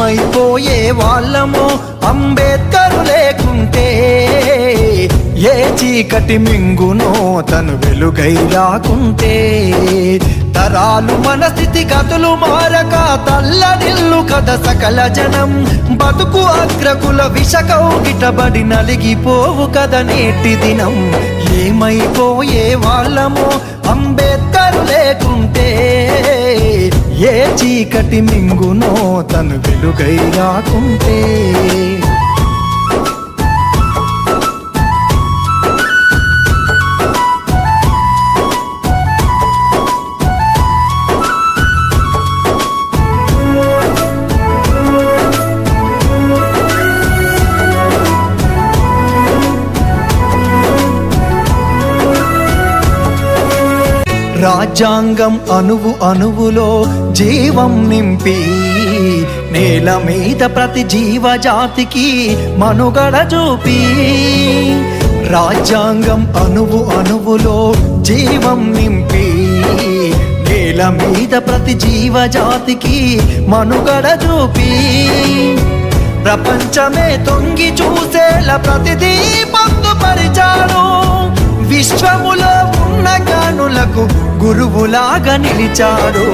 ఏమైపోయే వాళ్ళమో అంబేద్కర్ లేకుంటే, ఏ చీకటి మింగునో తను వెలుగై రాకుంటే, తరాలు మన స్థితి గతులు మారక తల్లడిల్లు కథ సకల జనం, బతుకు అగ్రకుల విషకౌగిటబడి నలిగిపోవు కథ నేటి దినం. ఏమైపోయే వాళ్ళమో అంబేద్కర్ లేకుంటే, ఏ చీకటి మింగునో తను వెలుగై రాకుంటే. రాజ్యాంగం అణువు అణువులో జీవం నింపి, నేల మీద ప్రతి జీవజాతికి మనుగడ చూపి. రాజ్యాంగం అణువు అణువులో జీవం నింపి, నేల మీద ప్రతి జీవజాతికి మనుగడ చూపి. ప్రపంచమే తొంగి చూసేలా ప్రతిదీ పొందుపరిచాడు. విశ్వములో ఉన్న జ్ఞానులకు గురువులాగా నిలిచాడు.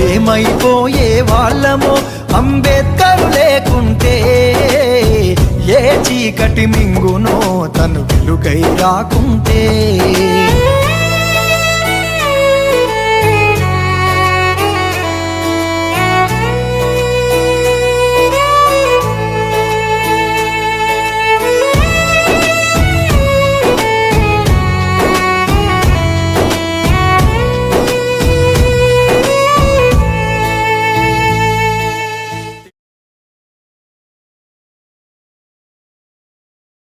ఏమైపోయే వాళ్ళమో అంబేద్కర్ లేకుంటే, ఏ చీకటి మింగునో తను వెలుగై రాకుంటే.